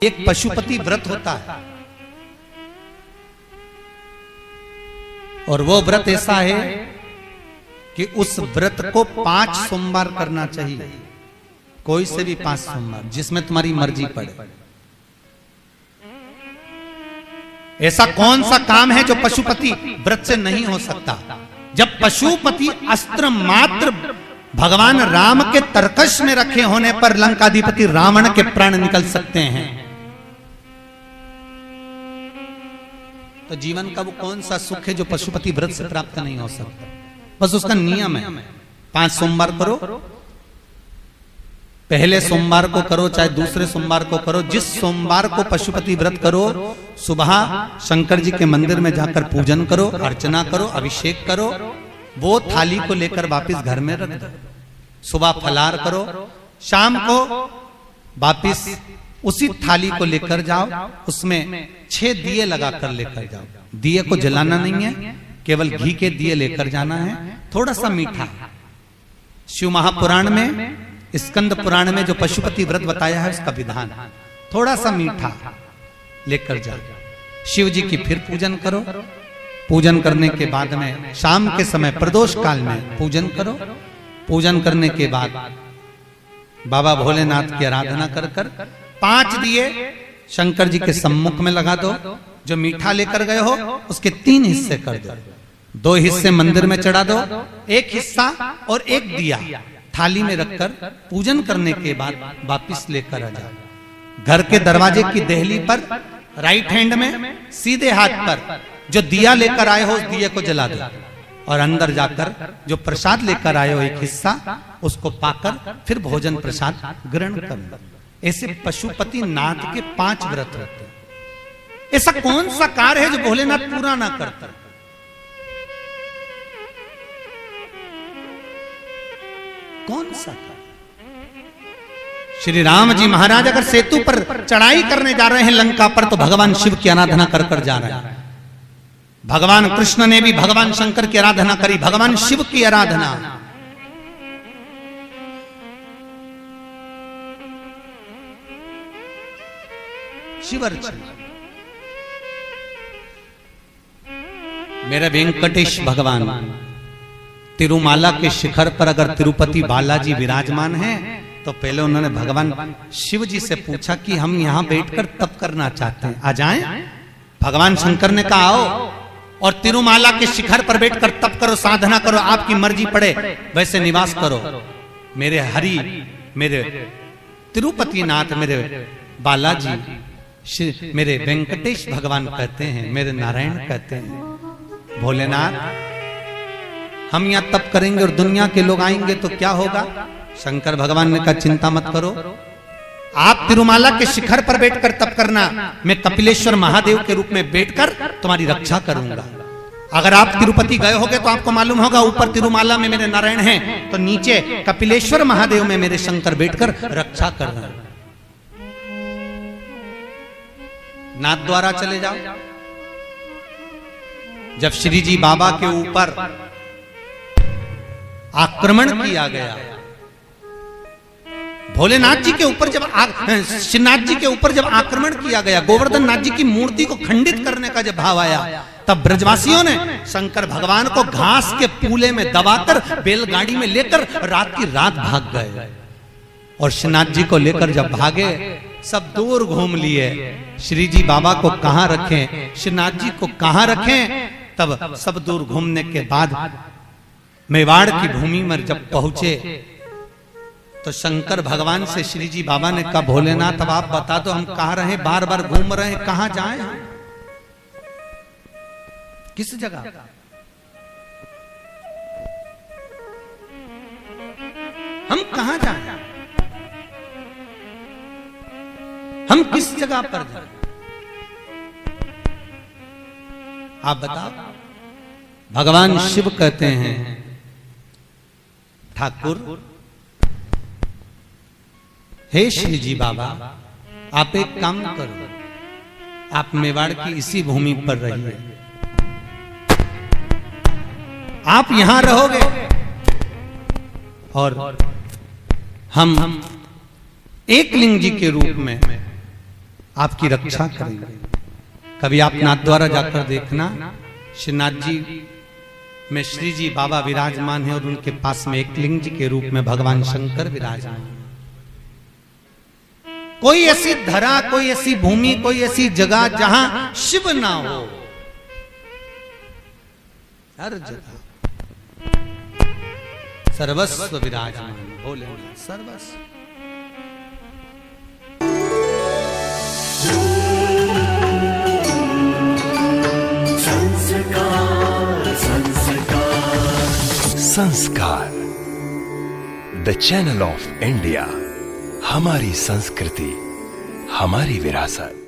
एक पशुपति व्रत होता है, और वो व्रत ऐसा है कि उस व्रत को 5 सोमवार करना चाहिए, कोई से भी 5 सोमवार, जिसमें तुम्हारी मर्जी पड़े। ऐसा कौन सा काम है जो पशुपति व्रत से नहीं हो सकता? जब पशुपति अस्त्र मात्र भगवान राम के तरकश में रखे होने पर लंकाधिपति रावण के प्राण निकल सकते हैं, तो जीवन का वो कौन सा सुख है जो पशुपति व्रत से प्राप्त नहीं हो सकता? बस उसका नियम है, 5 सोमवार करो, पहले सोमवार को करो चाहे दूसरे सोमवार को करो। जिस सोमवार को पशुपति व्रत करो, सुबह शंकर जी के मंदिर में जाकर पूजन करो, अर्चना करो, अभिषेक करो, वो थाली को लेकर वापस घर में रख दो। सुबह फलार करो, शाम को वापस उसी थाली को लेकर जाओ, उसमें 6 दिए लगाकर लेकर जाओ। दिए को जलाना नहीं है, केवल घी के दिए लेकर जाना है, थोड़ा सा मीठा। शिव महापुराण में, स्कंद पुराण में जो पशुपति व्रत बताया है उसका विधान, थोड़ा सा मीठा लेकर जाओ। शिव जी की फिर पूजन करो, पूजन करने के बाद में शाम के समय प्रदोष काल में पूजन करो। पूजन करने के बाद बाबा भोलेनाथ की आराधना कर कर 5 दिए शंकर जी के सम्मुख में लगा दो। जो मीठा लेकर गए हो उसके 3 हिस्से कर दो, 2 हिस्से मंदिर में चढ़ा दो, 1 हिस्सा और 1 दिया थाली में रखकर पूजन करने के बाद वापिस लेकर आ जाओ। घर के दरवाजे की देहली पर राइट हैंड में सीधे हाथ पर जो दिया लेकर आए हो उस दिए को जला दो, और अंदर जाकर जो प्रसाद लेकर आए हो 1 हिस्सा उसको पाकर फिर भोजन प्रसाद ग्रहण कर लो। ऐसे पशुपति नाथ के 5 व्रत होते हैं। ऐसा कौन सा कार्य है जो भोलेनाथ पूरा ना करता? कौन सा कार्य? श्री राम जी महाराज अगर सेतु पर चढ़ाई करने जा रहे हैं लंका पर, तो भगवान शिव की आराधना कर कर जा रहे हैं। भगवान कृष्ण ने भी भगवान शंकर की आराधना करी, भगवान शिव की आराधना। शिव अर्चना। मेरे वेंकटेश भगवान तिरुमाला के शिखर पर अगर तिरुपति बालाजी विराजमान हैं, तो पहले उन्होंने भगवान शिव जी से पूछा कि हम यहां बैठकर तप करना चाहते हैं, आ जाएं? भगवान शंकर ने कहा आओ, और तिरुमाला के शिखर पर बैठकर तप करो, साधना करो, आपकी मर्जी पड़े वैसे निवास करो। मेरे हरि, मेरे तिरुपति नाथ, मेरे बालाजी, मेरे वेंकटेश भगवान कहते हैं, मेरे नारायण कहते हैं, भोलेनाथ हम यहां तप करेंगे और दुनिया के लोग आएंगे तो क्या होगा? शंकर भगवान ने कहा चिंता मत करो, आप तिरुमाला के शिखर पर बैठकर तप करना, मैं कपिलेश्वर महादेव के रूप में बैठकर तुम्हारी रक्षा करूंगा। अगर आप तिरुपति गए होगे तो आपको मालूम होगा, ऊपर तिरुमाला में मेरे नारायण हैं, तो नीचे कपिलेश्वर महादेव में मेरे शंकर बैठकर रक्षा कर रहे हैं। नाथ द्वारा चले जाओ। जब श्री जी बाबा के ऊपर आक्रमण किया गया, भोलेनाथ जी के ऊपर जब श्रीनाथ जी के ऊपर जब आक्रमण किया गया, गोवर्धन नाथ जी की मूर्ति को खंडित करने का जब भाव आया, तब ब्रजवासियों ने शंकर भगवान को घास के पूले में दबाकर बैलगाड़ी में लेकर रात की रात भाग गए। और श्रीनाथ जी को लेकर जब भागे, सब दूर घूम लिए, श्री जी बाबा को कहां रखें, श्रीनाथ जी को कहां रखें। तब सब दूर घूमने के बाद मेवाड़ की भूमि में जब पहुंचे, तो शंकर भगवान से श्री जी बाबा ने कहा भोलेनाथ अब आप बता दो, हम कहां रहे, बार बार घूम रहे हैं, कहां जाएं हम, किस जगह? हम कहां जाएं, हम किस जगह पर जाएं? आप बताओ। भगवान शिव कहते हैं ठाकुर, हे श्री जी बाबा, आप एक काम करो, आप मेवाड़ की इसी भूमि पर रहिए, आप यहां रहोगे और हम एक लिंग जी के रूप में आपकी रक्षा करेंगे। कभी आप नाथद्वारा जाकर देखना, श्रीनाथ जी में श्री जी बाबा विराजमान है और उनके पास में एक लिंग के रूप में भगवान शंकर विराजमान। कोई ऐसी धरा, कोई ऐसी भूमि, कोई ऐसी जगह जहां शिव ना हो, हर जगह सर्वस्व विराजमान। बोले सर्वस्व। संस्कार, द चैनल ऑफ इंडिया। हमारी संस्कृति, हमारी विरासत।